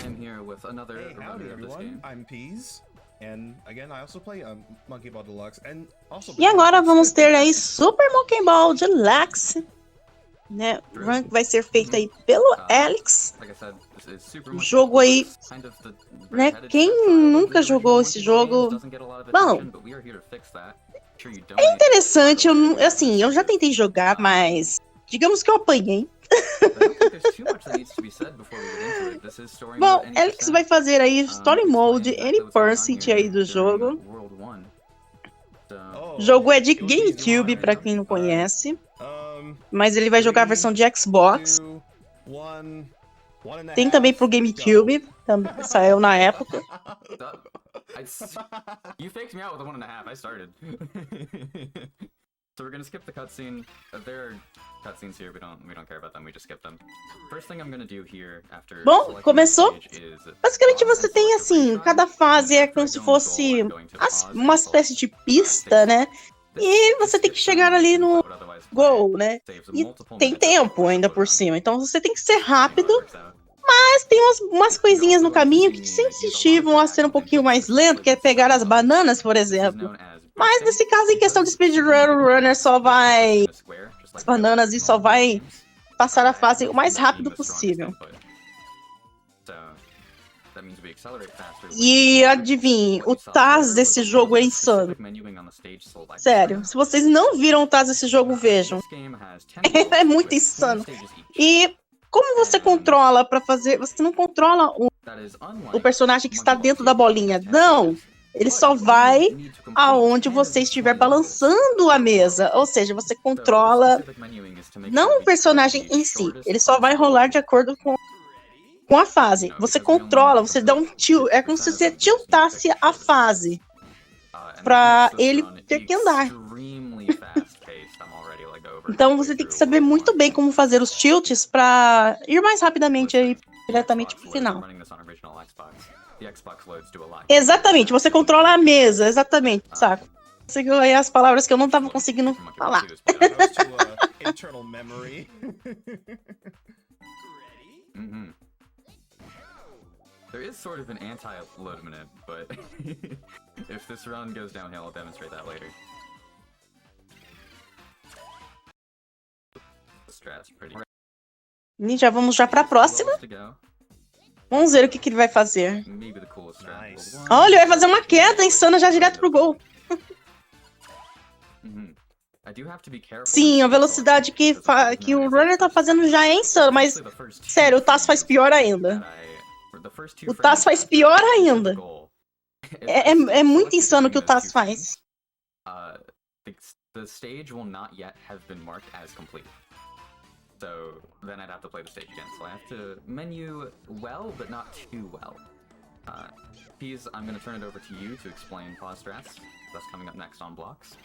am here with another Hey, howdy runner of this everyone. game. I'm Peas, and again I also play Monkey Ball Deluxe, and also. E agora vamos ter aí Super Monkey Ball Deluxe, né? O True. rank vai ser feito aí pelo Helix. Like I said, this is Super O Monkey jogo Ball aí, Deluxe, kind of the né? redheaded Quem stepchild of nunca the jogou original esse Monkey Ball games, jogo, doesn't get a lot of bom, attention, but we are here to fix that. Sure, you é donate interessante. part of it, Assim, eu já tentei jogar, mas digamos que eu apanhei. I don't think there's too much that needs to be said before we get into it. This is story Bom, mode any Helix vai fazer aí Story Mode, Any% aí do jogo. O jogo é de GameCube, pra quem não conhece. Mas ele vai jogar a versão de Xbox. Tem também pro GameCube, também saiu na época. You faked me out with a 1.5. I started. So we're gonna skip the cutscene. There are cutscenes here. We don't care about them. We just skip them. First thing I'm gonna do here after. Bom, começou. Basicamente você tem assim, cada fase é como se fosse uma espécie de pista, né? E você tem que chegar ali no goal, né? E tem tempo ainda por cima, então você tem que ser rápido. Mas tem umas coisinhas no caminho que te incentivam a ser um pouquinho mais lento, que é pegar as bananas, por exemplo. Mas nesse caso, em questão de speedrun, o runner só vai as bananas e só vai passar a fase o mais rápido possível. E adivinhe, o TAS desse jogo é insano. Sério, se vocês não viram o TAS desse jogo, vejam. É muito insano. E como você controla pra fazer... Você não controla o personagem que está dentro da bolinha. Não! Ele só vai aonde você estiver balançando a mesa. Ou seja, você controla não o personagem em si. Ele só vai rolar de acordo com a fase. Você controla, você dá um tilt. É como se você tiltasse a fase pra ele ter que andar. Então você tem que saber muito bem como fazer os tilts pra ir mais rapidamente aí diretamente pro final. Exatamente, você controla a mesa, exatamente, saco. Conseguiu aí as palavras que eu não tava conseguindo falar. Internal memory. There is sort of an anti-load minute, but if this run goes downhill, I'll demonstrate that later. E já vamos pra próxima. Vamos ver o que ele vai fazer. Olha, ele vai fazer uma queda insana já direto pro gol. Sim, a velocidade que o runner tá fazendo já é insana, mas sério, o TAS faz pior ainda. O TAS faz pior ainda. É muito insano o que o TAS faz. The stage will not yet have been marked as complete. So then I'd have to play the stage again. So I have to menu well, but not too well. Peas, I'm going to turn it over to you to explain pause strats. That's coming up next on blocks.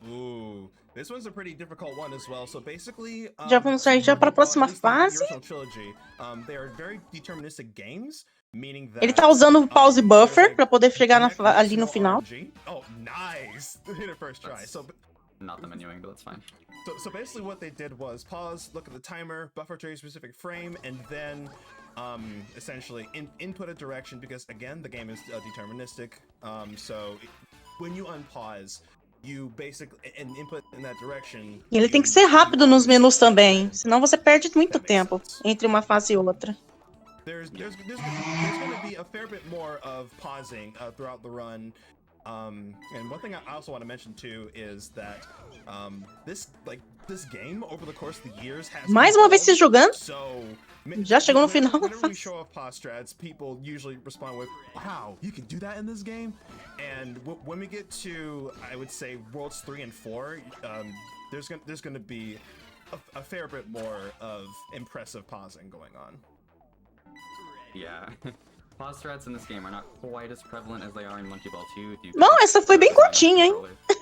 Ooh, this one's a pretty difficult one as well. So basically, já vamos sair já para a próxima fase. They are very deterministic games. Ele tá usando o pause buffer para poder chegar ali no final. Oh, nice! Hit it first try. So not the menuing, but that's fine. So basically what they did was pause, look at the timer, buffer to a specific frame, and then essentially input a direction, because again the game is deterministic. So when you unpause, you basically input in that direction. E ele tem que ser rápido nos menus também, senão você perde muito tempo entre uma fase e outra. There's going to be a fair bit more of pausing throughout the run. And one thing I also want to mention too is that this game over the course of the years has mais uma vez se jogando. So já chegou no final. When we show off pause strats, people usually respond with, "Wow, you can do that in this game." And when we get to, I would say, Worlds 3 and 4, there's going to be a fair bit more of impressive pausing going on. Yeah. Pause strats in this game are not quite as prevalent as they are in Monkey Ball 2. Bom, essa foi bem curtinha, hein?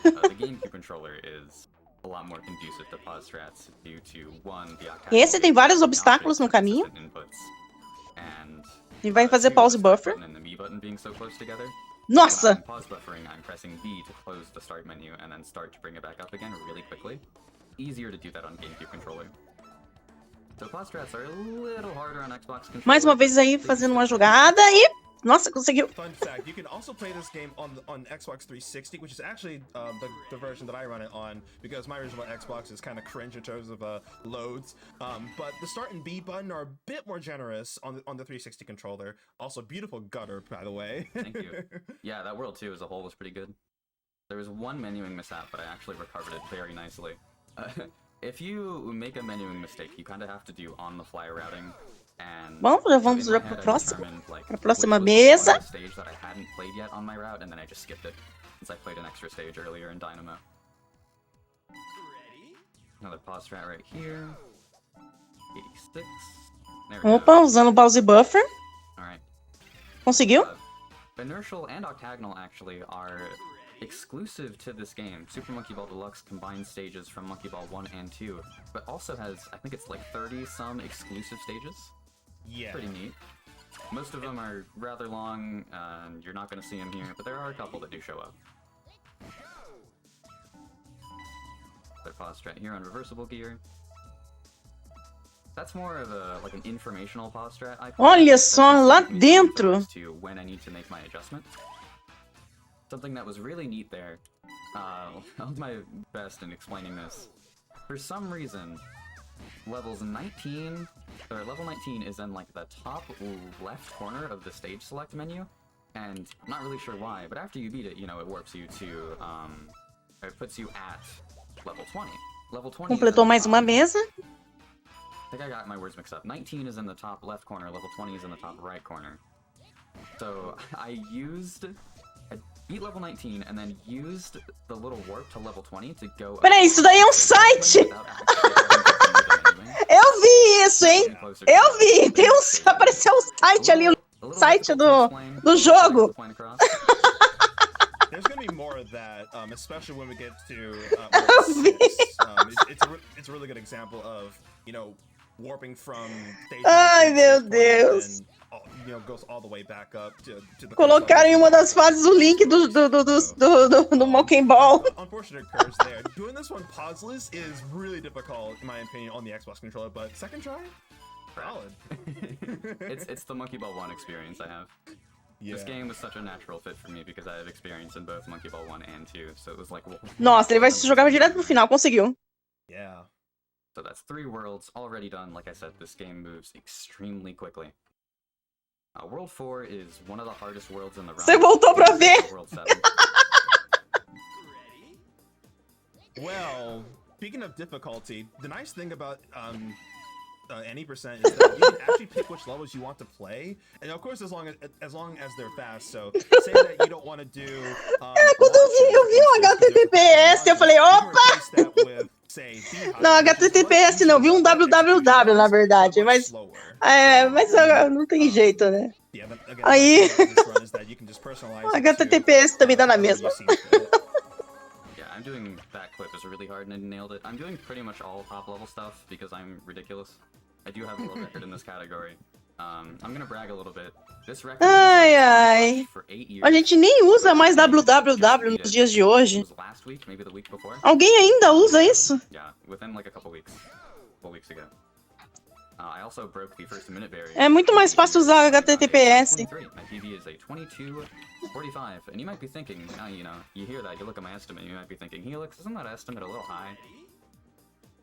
The GameCube controller is a lot more conducive to pause strats due to esse tem vários obstáculos no caminho. E vai fazer pause buffer. Nossa! Pause buffering, I'm pressing B to close the start menu and then start to bring it back up again really quickly. Easier to do that on GameCube controller. So pause strats are a little harder on Xbox controller. Mais uma vez aí, fazendo uma jogada e... Nossa, conseguiu. Fun fact, you can also play this game on Xbox 360, which is actually the version that I run it on, because my original Xbox is kind of cringe in terms of loads. But the start and B button are a bit more generous on the 360 controller. Also, beautiful gutter, by the way. Thank you. Yeah, that world too as a whole was pretty good. There was one menuing mishap, but I actually recovered it very nicely. If you make a menuing mistake, you kind of have to do on-the-fly routing. And bom, já vamos já pro próximo. Pra próxima mesa. Stage that I hadn't played yet on my route, and then I just skipped it since I played an extra stage earlier in Dynamo. Another pause strat right here. 86. There we Opa, go. usando o pause buffer. All right. Conseguiu? Inertial and octagonal actually are exclusive to this game. Super Monkey Ball Deluxe combines stages from Monkey Ball 1 and 2, but also has, I think it's like 30-some exclusive stages. Yeah. Pretty neat. Most of them are rather long, and you're not going to see them here, but there are a couple that do show up. Their pause strat here on reversible gear. That's more of a like an informational pause strat. Olha só, lá dentro. To when I need to make my adjustment. Something that was really neat there. I'll do my best in explaining this. For some reason, level 19 is in like the top left corner of the stage select menu, and I'm not really sure why, but after you beat it, you know, it warps you to, it puts you at level 20. Level 20 Completou mais uma mesa. I think I got my words mixed up. 19 is in the top left corner, level 20 is in the top right corner. So I beat level 19 and then used the little warp to level 20 to go... Peraí, isso daí é um site! Eu vi isso, hein? Eu vi! Tem apareceu um site ali, o site do jogo. There's gonna be more of that, especially when we get to it's a really good example of, you know, warping from stage. Ai, meu Deus. And, you know, goes all the way back up to the. Colocaram em uma das fases o link do Monkey Ball. Unfortunate curse there. Doing this one pauseless is really difficult, in my opinion, on the Xbox controller, but second try, solid. It's the Monkey Ball 1 experience I have. Yeah. This game was such a natural fit for me because I have experience in both Monkey Ball 1 and 2, so it was like... Nossa, ele vai se jogar direto pro final, conseguiu. Yeah. So that's 3 worlds already done. Like I said, this game moves extremely quickly. World 4 is one of the hardest worlds in the round. Você voltou pra ver? World 7. Well, speaking of difficulty, the nice thing about any percent is that you can actually pick which levels you want to play, and of course as long as they're fast. So say that you don't want to do. Quando eu vi um HTTPS, eu falei, opa! Não, HTTPS não, vi um www na verdade, mas não tem jeito, né? Aí, HTTPS também dá na mesma. Yeah, I'm doing that clip is really hard and I nailed it. I'm doing pretty much all top level stuff because I'm ridiculous. I do have a little record in this category. I'm gonna brag a little bit. This record ai. For 8 years. A gente nem usa mais www nos dias de hoje. Last week, maybe the week before. Alguém ainda usa isso? Yeah, within like a couple weeks ago. I also broke the first minute barrier. É muito mais fácil usar HTTPS. My PB is a 22:45, and you might be thinking, you know, you hear that, you look at my estimate, you might be thinking, Helix, isn't that estimate a little high?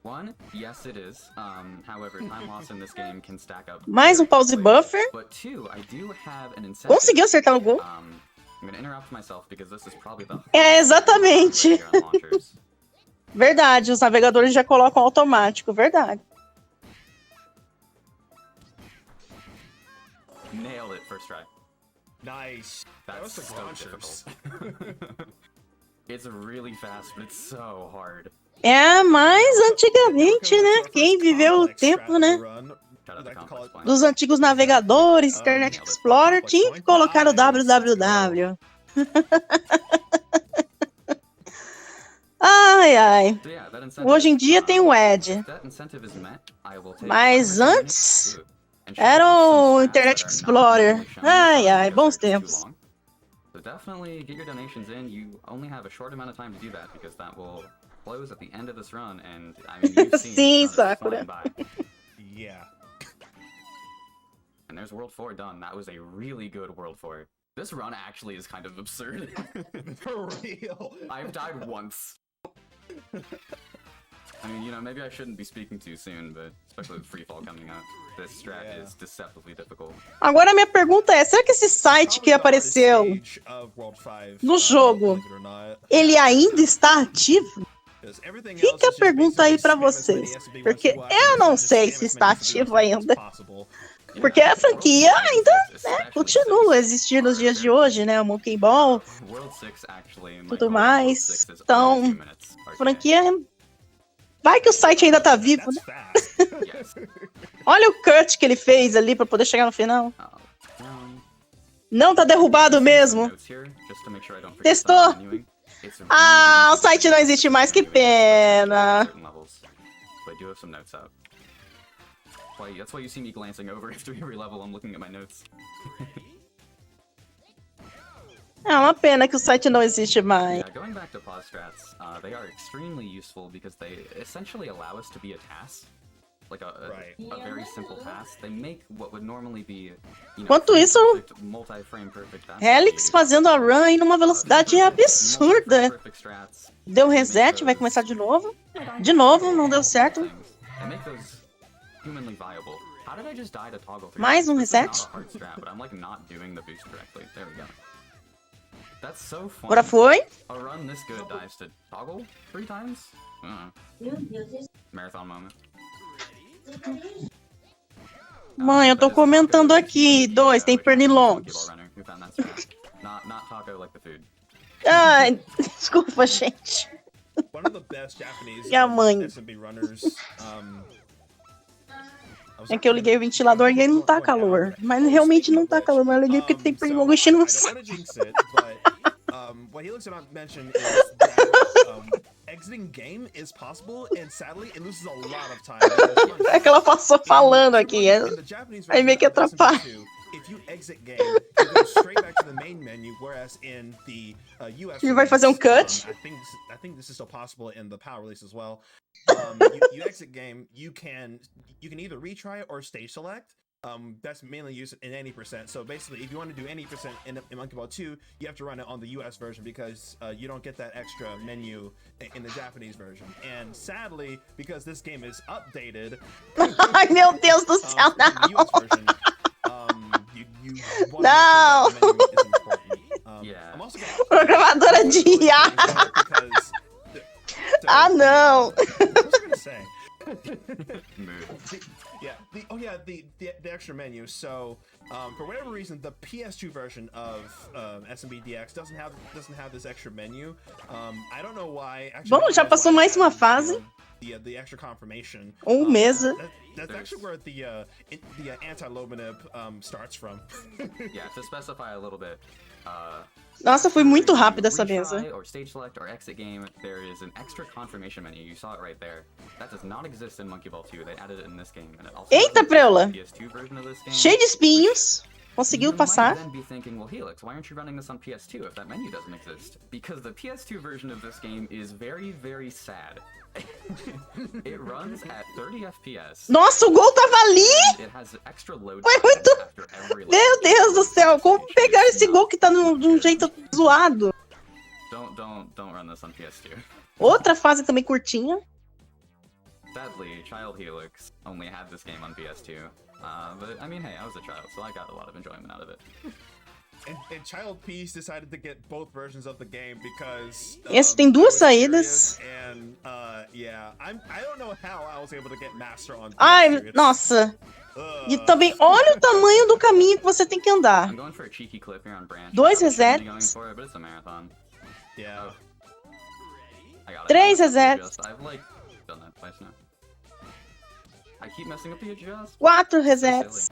1, yes it is. However, time loss in this game can stack up. Mais um pause buffer. But 2, I do have an incentive. Conseguiu acertar o gol. I'm gonna interrupt myself because this is probably the exatamente. Verdade, os navegadores já colocam automático, verdade. Nailed it first try. Nice. That was so difficult. It's really fast, but it's so hard. É, mas antigamente, né? Quem viveu o tempo, né? Dos antigos navegadores, Internet Explorer, tinha que colocar o www. Ai, ai. Hoje em dia tem o Edge. Mas antes era o Internet Explorer. Ai, ai, bons tempos. So definitely get your donations in. You only have a short amount of time to do that because that will close at the end of this run, and I mean, you've seen Sim, Sakura. Yeah. And there's World 4 done. That was a really good World 4. This run actually is kind of absurd. For real. I've died once. I mean, you know, maybe I shouldn't be speaking too soon, but especially with Free Fall coming up, this strat is deceptively difficult. Agora a minha pergunta é, será que esse site que apareceu no jogo, ele ainda está ativo? Fica a pergunta aí pra vocês, porque eu não sei se está ativo ainda. Porque a franquia ainda, né, continua a existir nos dias de hoje, né? O Monkey Ball, tudo mais. Então, a franquia... Vai que o site ainda tá vivo, né? Olha o cut que ele fez ali pra poder chegar no final. Não tá derrubado mesmo. Testou? Ah, o site não existe mais, que pena. That's why you see me glancing over after every level. I'm looking at my notes. É uma pena que o site não existe mais. Yeah, going back to pause strats, they are extremely useful because they essentially allow us to be a task, like a very simple task. They make what would normally be, you know, Enquanto isso, multi-frame perfect task. Helix fazendo a run aí numa velocidade absurda. Deu reset, vai começar de novo. De novo, não deu certo. Humanly viable. How did I just die to toggle through? Mais reset. Not a hard strat, but I'm like not doing the boost correctly. There we go. That's so fun. Agora foi. A run this good dies to toggle 3 times? Marathon moment. Mãe, eu tô comentando aqui. 2, tem pernilongos. Not taco like the food. Ai, desculpa, gente. One of the best Japanese E a mãe? SMB runners, É que eu liguei o ventilador e ele não tá calor. Mas realmente não tá calor, mas eu liguei porque tem pernilongo enchendo no saco. What Helix did not mention is that exiting game is possible, and sadly, it loses a lot of time. É que ela passou falando aqui. Aí meio que atrapalha. If you exit game, you go straight back to the main menu, whereas in the US Ele vai fazer um cut? I think this is still possible in the PAL release as well. You exit game, you can either retry or stage select. That's mainly used in any percent. So basically, if you want to do any percent in Monkey Ball 2, you have to run it on the US version because you don't get that extra menu in the Japanese version. And sadly, because this game is updated, Ai, meu Deus do céu, the US não. version, you want to make sure that menu is important. Yeah. I'm also Programadora de IA. Ah, não. What was I gonna say? The extra menu. So, for whatever reason, the PS2 version of SMB DX doesn't have this extra menu. I don't know why. Actually, Bom, já passou mais uma fase. The extra confirmation. Mesa. That's actually where the anti-Lobanib starts from. Yeah, to specify a little bit. Nossa, foi muito rápido essa mesa. Or stage select or exit game, there is an extra confirmation menu. You saw it right there. That does not exist in Monkey Ball 2. They added it in this game, and it also Eita, preula! PS2 version of this game. Cheio de espinhos. Conseguiu passar. You might then be thinking, well, Helix, why aren't you running this on PS2 if that menu doesn't exist? Because the PS2 version of this game is very, very sad. It runs at 30 FPS. Nossa, o gol tava ali! It has extra load Foi muito... after every level. Meu Deus do céu, como pegar esse gol que tá de um jeito zoado? Don't run this on PS2. Outra fase também curtinha. Sadly, Child Helix only had this game on PS2. But I mean, hey, I was a child, so I got a lot of enjoyment out of it. And Child Peace decided to get both versions of the game because Esse tem duas saídas. And I don't know how I was able to get Master on. Ai, nossa. E também olha o tamanho do caminho que você tem que andar. I'm going for a cheeky clip here on Branch. 2 Going resets. for it, but it's a marathon. Yeah. I got it. 3 resets. I've like done that twice now. I keep messing up the adjust. 4 resets.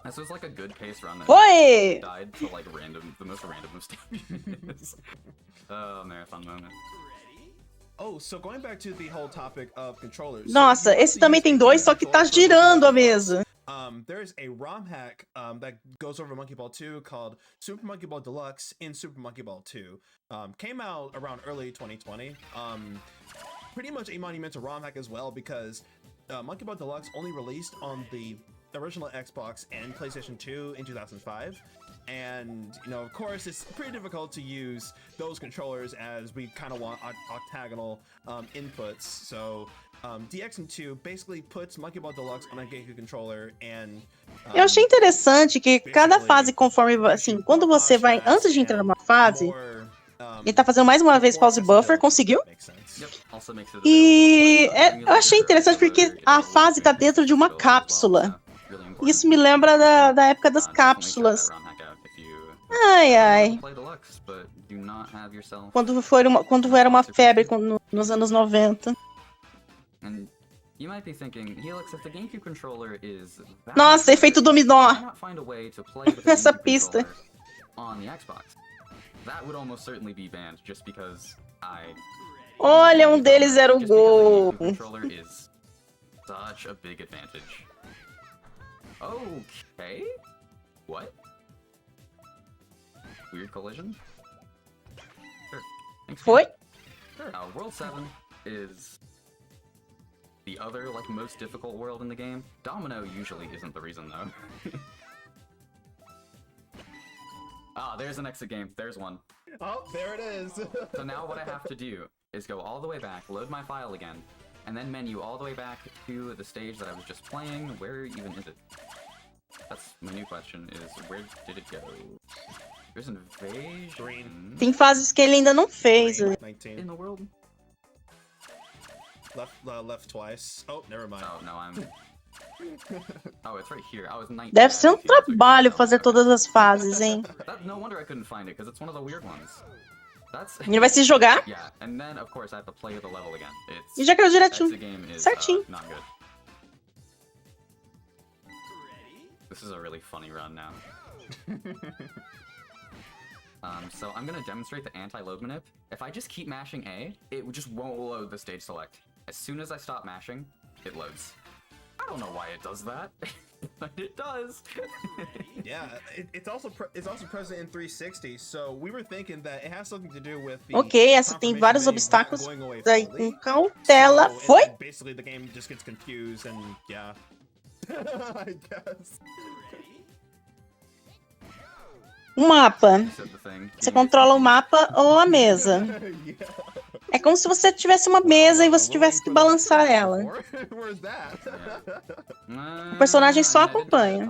This was like a good pace run that Foi! died to like the most random of stages. Marathon moment. Oh, so going back to the whole topic of controllers. Nossa, esse também tem 2, só que tá girando a mesa. There's a ROM hack that goes over Monkey Ball 2 called Super Monkey Ball Deluxe in Super Monkey Ball 2. Came out around early 2020. pretty much a monumental ROM hack as well, because Monkey Ball Deluxe only released on the original Xbox and PlayStation 2 in 2005. And, you know, of course, it's pretty difficult to use those controllers as we kind of want octagonal inputs. So, DX2 basically puts Monkey Ball Deluxe on a GameCube controller and... Eu achei interessante que cada fase, conforme, assim, quando você vai, antes de entrar numa fase, ele tá fazendo mais uma vez pause buffer, conseguiu? E eu achei interessante porque a fase tá dentro de uma cápsula. Isso me lembra da época das cápsulas. Ai, ai. Quando era uma febre nos anos 90. Nossa, efeito dominó. Essa pista. Olha, um deles era o gol. Okay. What? Weird collision? Sure. Thanks, Foi? Sure. World 7 is the other, like, most difficult world in the game. Domino usually isn't the reason, though. Ah, there's an exit game. There's one. Oh, there it is. So now what I have to do is go all the way back, load my file again, and then menu all the way back to the stage that I was just playing. Where even is it? That's my new question, is where did it go? There's an invasion. Tem fases que ele ainda não fez. In the world? Left twice. Oh, never mind. Oh, no, I'm... Oh, it's right here. I was 19. Deve ser um trabalho fazer todas as fases, hein? No wonder I couldn't find it, because it's one of the weird ones. Ele vai se jogar? Yeah, and then of course I have to play the level again. E já caiu direitinho. Certinho. Not good. This is a really funny run now. So I'm gonna demonstrate the anti-load manip. If I just keep mashing A, it just won't load the stage select. As soon as I stop mashing, it loads. I don't know why it does that, but it does. Yeah, it's also present in 360, so we were thinking that it has something to do with the Ok, essa tem vários obstáculos. Daí com cautela. Foi? Basically, the game just gets confused and yeah. I guess. Um mapa. Você controla o mapa ou a mesa. É como se você tivesse uma mesa e você tivesse que balançar ela. O personagem só acompanha.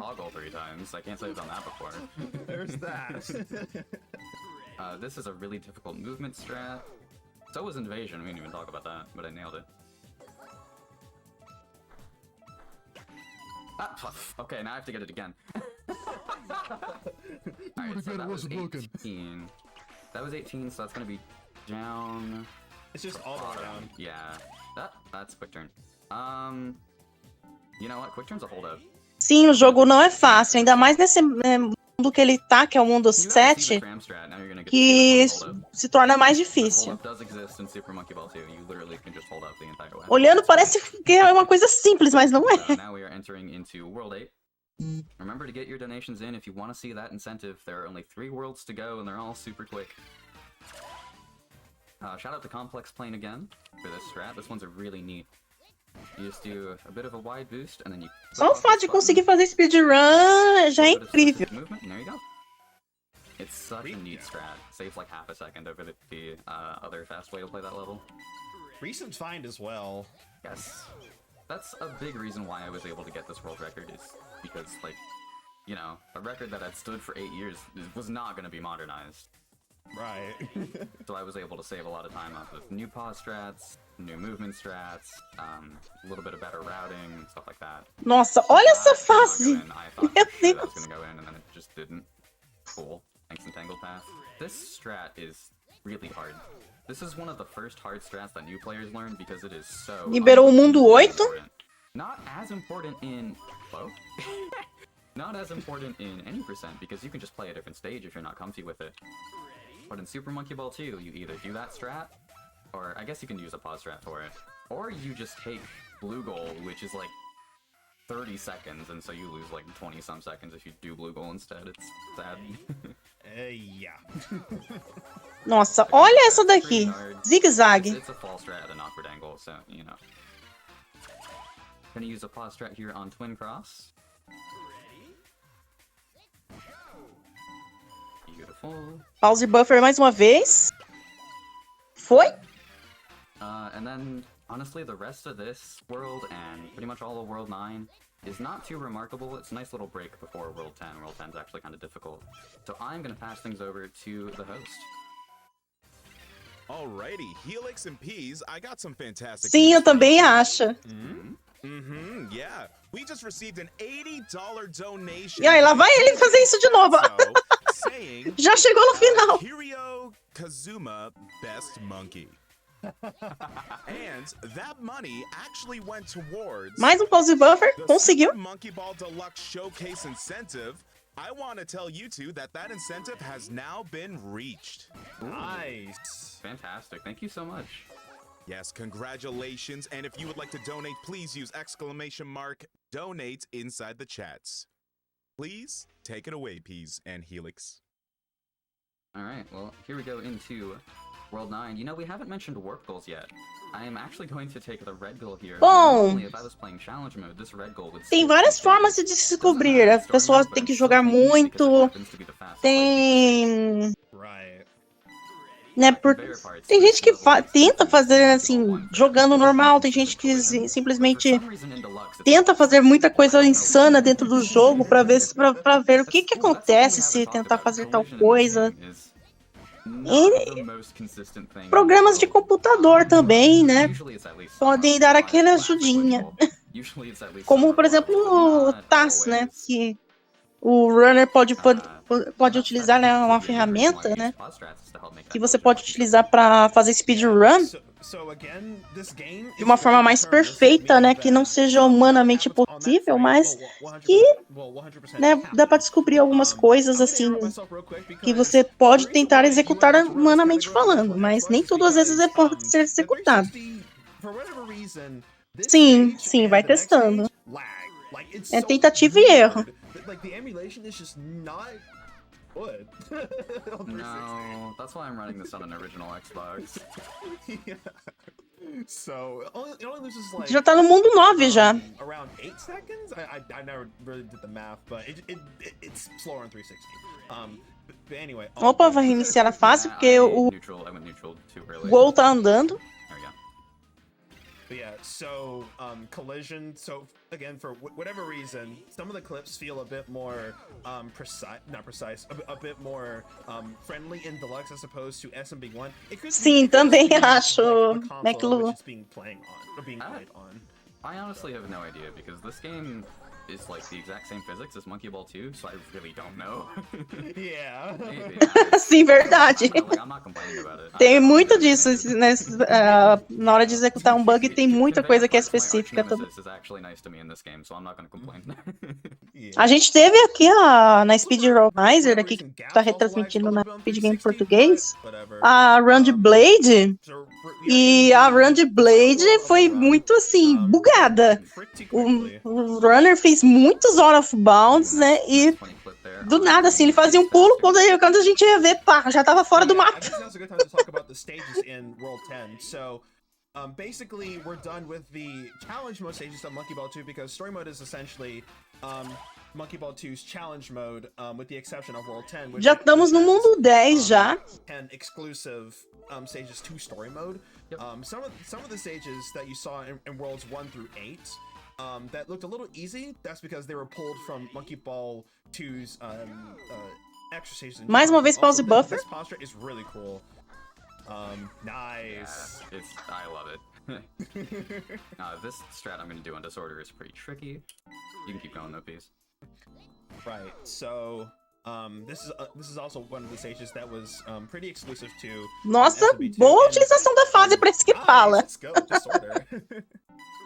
This is a really difficult movement strat. So was invasion. We didn't even talk about that, but I nailed it. Okay, now I have to get it again. Alright, so that was 18. That was 18, so that's gonna be down. It's just all the way down. Yeah, that's quick turn. You know what? Quick turn's a holdout. Sim, o jogo não é fácil, ainda mais nesse mundo que ele tá, que é o mundo 7, que se torna mais difícil. Olhando parece que é uma coisa simples, mas não é. Remember to get your donations in if you want to see that incentive. There are only 3 worlds to go and they're all super quick. Shout out to Complex Plane again for this strat. This one's a really neat. You just do a bit of a wide boost and then you... Só o fato de conseguir fazer speedrun já é incrível. There you go. It's such a neat strat. Saves like half a second over the other fast way to play that level. Recent find as well. Yes. That's a big reason why I was able to get this world record, is because, like, you know, a record that had stood for 8 years was not going to be modernized. Right. So I was able to save a lot of time off of new pause strats, new movement strats, a little bit of better routing, stuff like that. Nossa, olha essa fase! I thought for sure that was going to go in, and then it just didn't. Cool. Thanks, Entangled Path. This strat is really hard. This is one of the first hard strats that new players learn because it is so... Liberou o mundo 8? Not as important in... Whoa. Not as important in any percent, because you can just play a different stage if you're not comfy with it. But in Super Monkey Ball 2, you either do that strat, or I guess you can use a pause strat for it, or you just take blue goal, which is like 30 seconds, and so you lose like 20-some seconds if you do blue goal instead. It's sad. Yeah. Nossa, olha essa daqui. Zigue-zague. It's a fall strat at an awkward angle, so, you know. Gonna use a pause strat here on Twin Cross. Beautiful. Pause buffer mais uma vez. Foi? And then, honestly, the rest of this world and pretty much all of World 9 is not too remarkable. It's a nice little break before World 10. World 10 is actually kind of difficult. So I'm gonna pass things over to the host. Alrighty, Helix and Peas, I got some fantastic. Sim, eu também acho. Yeah. We just received an $80 donation. E aí, lá vai ele fazer isso de novo. Saying, Já chegou no final. Kiryu Kazuma, best monkey. And that money actually went towards Mais um pause buffer. the Conseguiu. Super Monkey Ball Deluxe Showcase incentive. I want to tell you two that that incentive has now been reached. Nice. Fantastic. Thank you so much. Yes, congratulations. And if you would like to donate, please use !donate inside the chats. Please take it away, Peas and Helix. Alright, well, here we go into World 9. You know, we haven't mentioned warp goals yet. I am actually going to take the red goal here. Bom, Normally, if I was playing challenge mode, this red goal would tem várias formas de descobrir. A pessoa tem que jogar muito. Tem. Right. Né, tem gente que tenta fazer assim, jogando normal, tem gente que simplesmente tenta fazer muita coisa insana dentro do jogo pra ver o que acontece se tentar fazer tal coisa. E programas de computador também, né? Podem dar aquela ajudinha. Como, por exemplo, o TAS, né? Que o runner pode utilizar, né, uma ferramenta, né? Que você pode utilizar para fazer speedrun de uma forma mais perfeita, né? Que não seja humanamente possível, mas que, né, dá para descobrir algumas coisas assim que você pode tentar executar humanamente falando, mas nem tudo às vezes pode ser executado. Sim, sim, vai testando. É tentativa e erro. No, that's why I'm running this on an original Xbox. Yeah. So it only loses like Já tá no mundo 9 já. Around 8 seconds. I never really did the math, but it's slower on 360. But anyway. Opa, vai reiniciar a fase porque o gol tá andando. But yeah, so collision. So again, for whatever reason, some of the clips feel a bit more a bit more friendly in Deluxe as opposed to SMB1. Sim, também acho, McLu. Being played on. I honestly have no idea because this game is like the exact same physics as Monkey Ball 2, so I really don't know. Yeah. Sim, verdade. I'm not complaining about it. Tem muito disso, né? Na hora de executar um bug, tem muita coisa que é específica também. A gente teve aqui na Speedromizer, aqui que tá retransmitindo na Speed Game Português, a Run de Blade. E a Run de Blade foi muito assim, bugada. O runner fez muitos out of bounds, né? E do nada, assim, ele fazia um pulo, quando a gente ia ver, pá, já tava fora do mapa. Basically, we're done with the challenge mode stages of Monkey Ball 2 because story mode is essentially Monkey Ball 2's challenge mode, with the exception of World 10. Já estamos no mundo 10 já. And exclusive stages to story mode. Some of the stages that you saw in Worlds 1 through 8 that looked a little easy. That's because they were pulled from Monkey Ball 2's extra stages. Mais uma vez pause buffer. This posture is really cool. Nice. Yeah, I love it. This strat I'm gonna do on Disorder is pretty tricky. You can keep going though, please. Right. So, this is also one of the stages that was pretty exclusive to. Nossa, boa utilização da fase para isso que fala. Let's go, Disorder.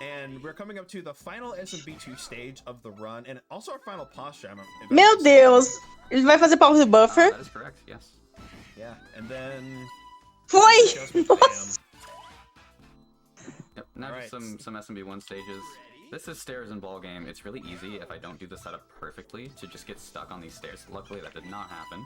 And we're coming up to the final SMB2 stage of the run, and also our final posture. Meu Deus, ele vai fazer pause buffer. That is correct. Yes. Yeah, and then. Foi! Nossa! Yep, now right. some SMB1 stages. This is stairs and ball game. It's really easy if I don't do the setup perfectly to just get stuck on these stairs. Luckily, that did not happen.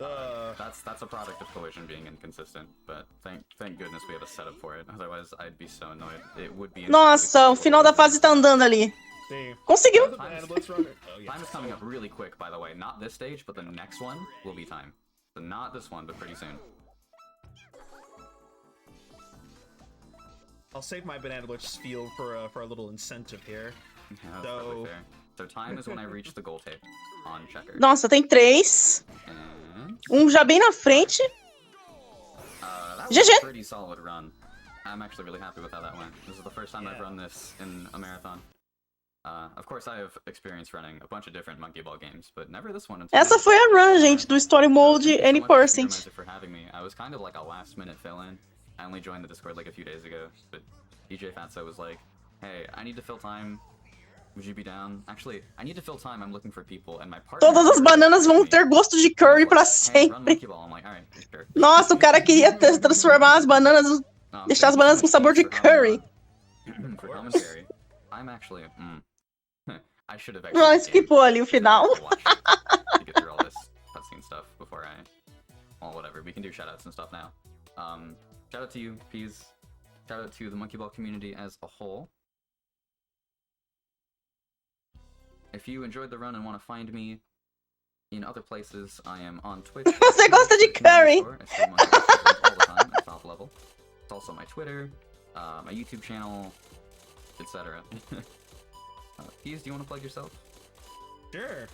That's a product of collision being inconsistent, but thank goodness we have a setup for it. Otherwise, I'd be so annoyed. It would be. Nossa, o final da fase tá andando ali. Conseguiu! Time is coming up really quick, by the way. Not this stage, but the next one will be time. So not this one, but pretty soon. I'll save my banana glitch field for a little incentive here. Yeah, that's probably fair. So time is when I reach the goal tape on checker. Nossa, tem 3. Já bem na frente. That was a pretty solid run. I'm actually really happy with how that went. This is the first time I've run this in a marathon. Of course, I have experience running a bunch of different Monkey Ball games, but never this one. Essa foi a run, gente, do Story Mode Any%. For having me. I was kind of like a last-minute fill-in. I only joined the Discord like a few days ago, but DJ Fatso was like, "Hey, I need to fill time. Would you be down? Actually, I need to fill time. I'm looking for people, and my partner." Todas as bananas vão ter gosto de curry pra sempre. Nossa, o cara queria transformar as bananas, deixar as bananas com sabor de curry. I'm actually. I should have Não, esquipou ali o final. To get through all this cutscene stuff before I. Well, whatever. We can do shoutouts and stuff now. Shout out to you, Peas. Shout out to the Monkey Ball community as a whole. If you enjoyed the run and want to find me in other places, I am on Twitch. Você gosta de curry? I stream all the time at top level. It's also my Twitter, my YouTube channel, etc. Peas, do you want to plug yourself? Sure.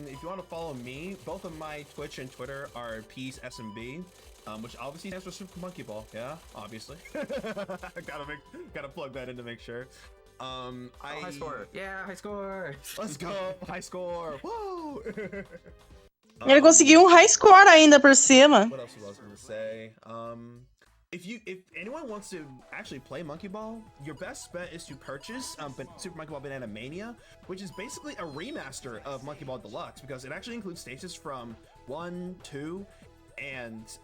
If you want to follow me, both of my Twitch and Twitter are Peas SMB, which obviously stands for Super Monkey Ball. Yeah, obviously. gotta plug that in to make sure. High score. Yeah, high score. Let's go, high score. Woo! Ele conseguiu high score ainda por cima. What else was I gonna say? If anyone wants to actually play Monkey Ball, your best bet is to purchase Super Monkey Ball Banana Mania, which is basically a remaster of Monkey Ball Deluxe, because it actually includes stages from 1, 2, and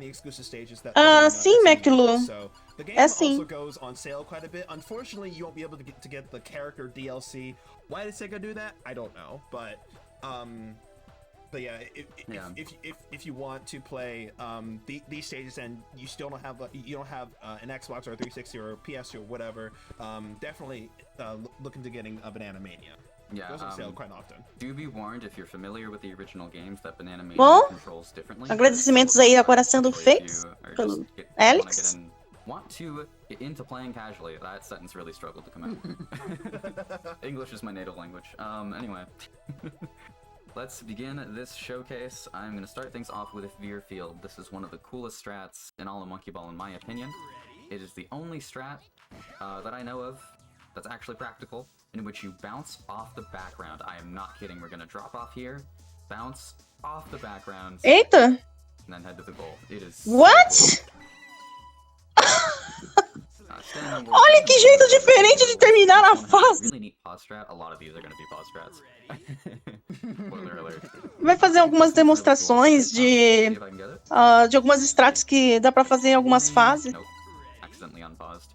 the exclusive stages that. Sim, McLu. So the game also goes on sale quite a bit. Unfortunately, you won't be able to get the character DLC. Why did Sega do that? I don't know, but yeah, if you want to play these stages and you still don't have an Xbox or a 360 or a PS2 or whatever, definitely look into getting a Banana Mania. Yeah, goes on sale quite often. Do be warned if you're familiar with the original games that Banana Mania Bom, controls differently. Agradecimentos aí agora sendo feitos pelo Helix. Want to get into playing casually? That sentence really struggled to come out. English is my native language. Anyway. Let's begin this showcase. I'm going to start things off with Veer Field. This is one of the coolest strats in all of Monkey Ball in my opinion. It is the only strat that I know of that's actually practical, in which you bounce off the background. I am not kidding. We're going to drop off here, bounce off the background, Eita! and then head to the goal. It is What? Olha que jeito diferente de terminar a fase. Really neat pause strat. A lot of these are going to be pause strats. Spoiler alert. Vai fazer algumas demonstrações de algumas strats que dá pra fazer em algumas fases. Nope. Accidentally unpaused.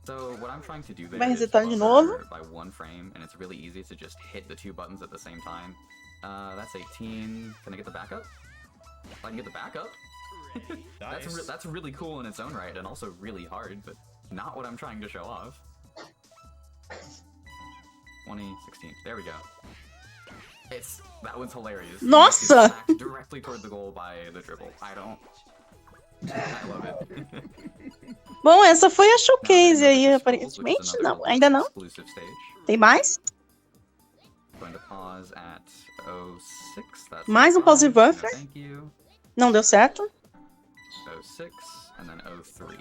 So what I'm trying to do there Vai is resetar de novo. by one frame, and it's really easy to just hit the two buttons at the same time. That's 18. Can I get the backup? I can get the backup? Nice. That's really cool in its own right, and also really hard, but not what I'm trying to show off. 2016. There we go. That one's hilarious. Nossa! It's directly toward the goal by the dribble. I love it. Bom, essa foi a showcase aí, aparentemente. Não, ainda não. Tem mais? Going to pause at 06. That's Mais um pause buffer. Thank you. Não deu certo. 06 and then 03.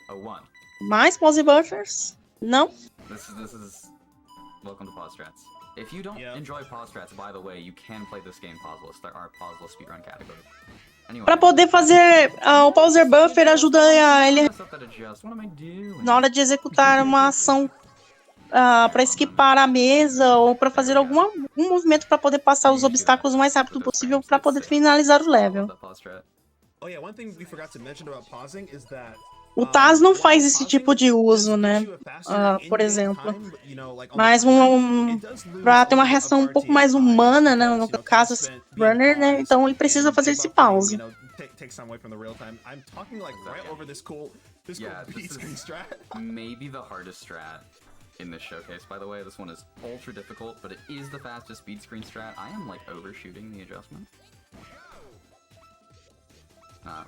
01. Mais pause buffers. Não. This is welcome to pause strats. If you don't enjoy pause strats, by the way, you can play this game pauseless. There are pauseless speedrun categories. Anyway, Pra poder fazer o pauser buffer ajuda ele na hora de executar uma ação pra esquipar a mesa ou pra fazer algum movimento pra poder passar os obstáculos o mais rápido possível pra poder finalizar o level. Oh yeah, one thing we forgot to mention about pausing is that O Taz não faz esse tipo de uso, né? Por exemplo. Mas pra ter uma reação um pouco mais humana, né? No caso, Runner, né? Então ele precisa fazer esse pause. Yeah, this is maybe the hardest strat in this showcase, by the way. This one is ultra difficult, but it is the fastest speed screen strat. I am, like, overshooting the adjustment.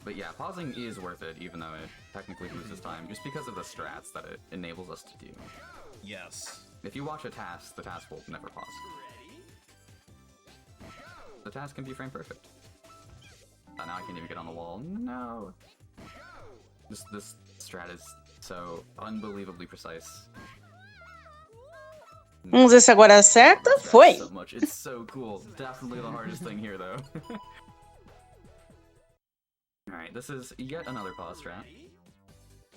But yeah, pausing is worth it, even though it technically loses time, just because of the strats that it enables us to do. Yes. If you watch a task, the task will never pause. The task can be frame perfect. Now I can't even get on the wall. No! This strat is so unbelievably precise. Vamos ver se agora acerta. Foi! So much. It's so cool. Definitely the hardest thing here, though. Alright, this is yet another pause strat.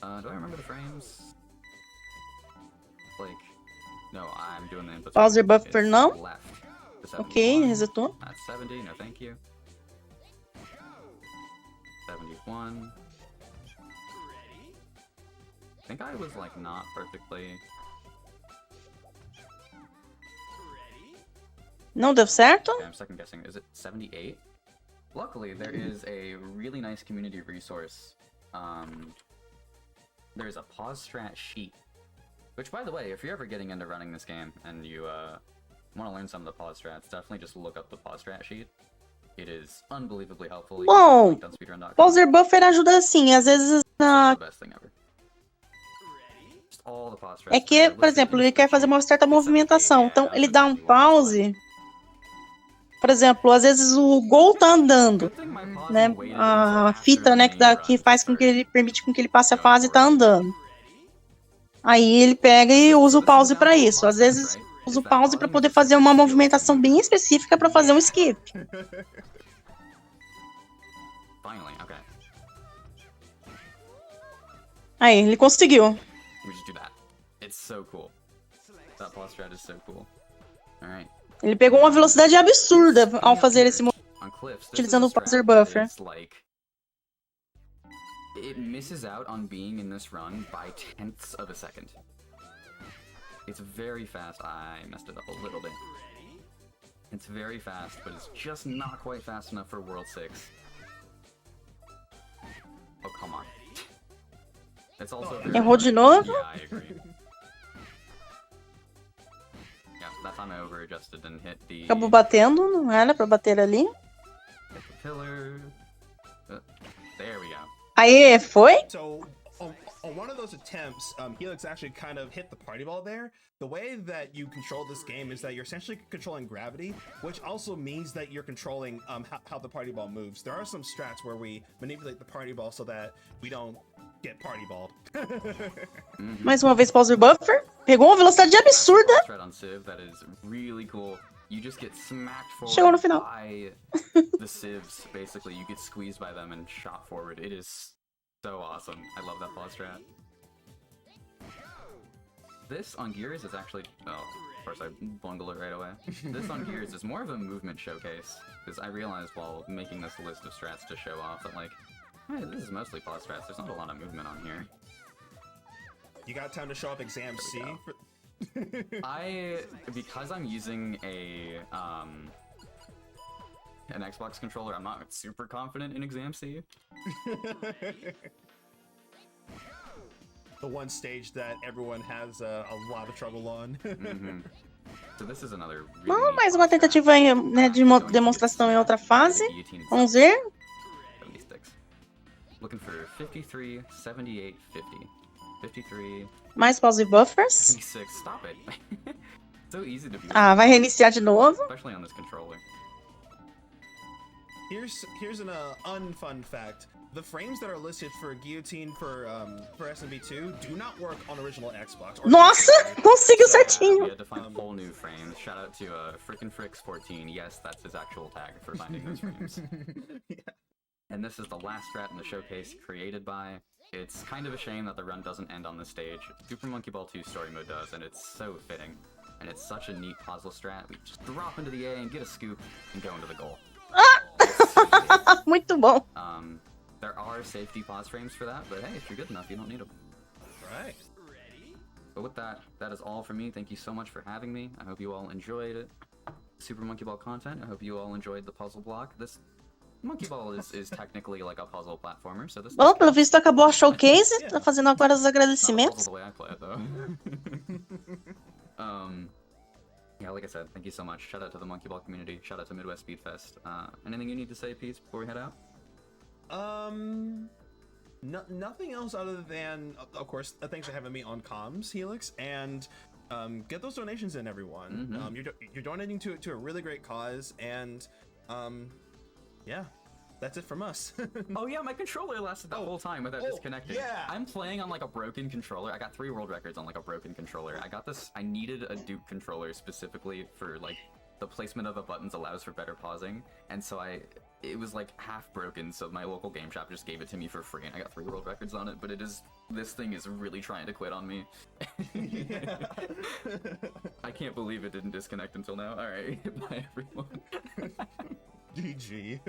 Do I remember the frames? Like, no, I'm doing the input. Pauser buffer não. Left. Ok, resetou. That's 70, no thank you. 71. I think I was, like, not perfectly... Não deu certo? Okay, I'm second guessing. Is it 78? Luckily, there is a really nice community resource. There's a pause strat sheet. Which, by the way, if you're ever getting into running this game and you want to learn some of the pause strats, definitely just look up the pause strat sheet. It is unbelievably helpful. Bom, pauser buffer ajuda assim, às vezes na... É que, por exemplo, ele quer fazer uma certa movimentação, então ele dá um pause. Por exemplo, às vezes o gol tá andando, né? A fita, né, que faz com que ele permite com que ele passe a fase tá andando. Aí ele pega e usa o pause para isso. Às vezes usa o pause para poder fazer uma movimentação bem específica para fazer um skip. Aí, ele conseguiu. Ele pegou uma velocidade absurda ao fazer esse movimento, utilizando o pauser buffer. It misses out on being in this run by tenths of a second. It's very fast. I messed it up a little bit. It's very fast, but it's just not quite fast enough for World 6. Oh, come on. It's also very Errou de novo? Yeah, I agree. Yeah, that time I over-adjusted and hit the... Acabou batendo, não era pra bater ali. Hit the pillar. There we go. Aê, foi? So, on one of those attempts, Helix actually kind of hit the party ball there. The way that you control this game is that you're essentially controlling gravity, which also means that you're controlling how the party ball moves. There are some strats where we manipulate the party ball so that we don't get party balled. Mais uma vez, pauser buffer. Pegou uma velocidade absurda. That is really cool. You just get smacked Chegou no forward final. by the civs, basically. You get squeezed by them and shot forward. It is so awesome. I love that pause strat. This on Gears is actually... Oh, of course I bungled it right away. This on Gears is more of a movement showcase, because I realized while making this list of strats to show off that, like, hey, this is mostly pause strats. There's not a lot of movement on here. You got time to show up exam C? Because I'm using an Xbox controller, I'm not super confident in exam C. The one stage that everyone has a lot of trouble on. So this is another really Bom, mais uma tentativa, né, de demonstração em outra fase. Vamos ver. 76. Looking for 53, 78, 50. 53. Mais pause buffers. 56. Stop it. So easy to be. Ah, vai reiniciar de novo. Especially on this controller. Here's an unfun fact. The frames that are listed for Guillotine for SMB2 do not work on original Xbox. Nossa, conseguiu We certinho. had to find full new frames. Shout out to Frickin' Fricks14. Yes, that's his actual tag for finding those frames. Yeah. And this is the last strat in the showcase created by. It's kind of a shame that the run doesn't end on this stage. Super Monkey Ball 2 Story Mode does, and it's so fitting. And it's such a neat puzzle strat. We just drop into the A and get a scoop and go into the goal. Muito bom. There are safety pause frames for that, but hey, if you're good enough, you don't need them. Right. But with that, that is all for me. Thank you so much for having me. I hope you all enjoyed it. Super Monkey Ball content. I hope you all enjoyed the puzzle block. This Monkey Ball is technically like a puzzle platformer, so this. Bom, pelo visto acabou a showcase, Yeah. tá fazendo agora os Not a puzzle agradecimentos. the way I play it though. Yeah, like I said, thank you so much. Shout out to the Monkey Ball community. Shout out to Midwest Speed Fest. Anything you need to say, Peace, before we head out? Nothing else other than, of course, thanks for having me on comms, Helix, and get those donations in, everyone. Mm-hmm. You're donating to a really great cause, and yeah, that's it from us. Oh yeah, my controller lasted the whole time without disconnecting. yeah. I'm playing on like a broken controller. I got 3 world records on like a broken controller. I needed a Duke controller specifically for like the placement of the buttons allows for better pausing, and so it was like half broken, so my local game shop just gave it to me for free, and I got 3 world records on it, but this thing is really trying to quit on me. I can't believe it didn't disconnect until now. Alright, bye everyone. GG.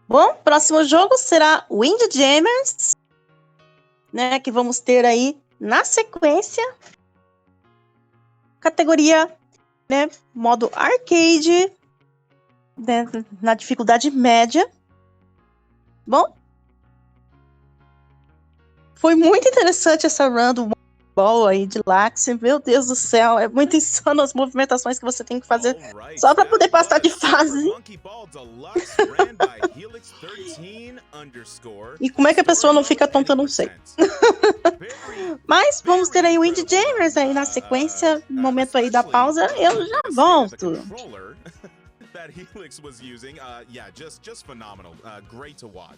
Bom, próximo jogo será Windjammers, né, que vamos ter aí na sequência. Categoria, né, modo arcade, né, na dificuldade média. Bom, foi muito interessante essa run do Ball aí de Deluxe. Meu Deus do céu, é muito insano as movimentações que você tem que fazer só para poder passar de fase. E como é que a pessoa não fica tonta, eu não sei. Mas vamos ter aí o Windjammers aí na sequência. No momento aí da pausa, eu já volto. That Helix was using, yeah, just phenomenal. Great to watch.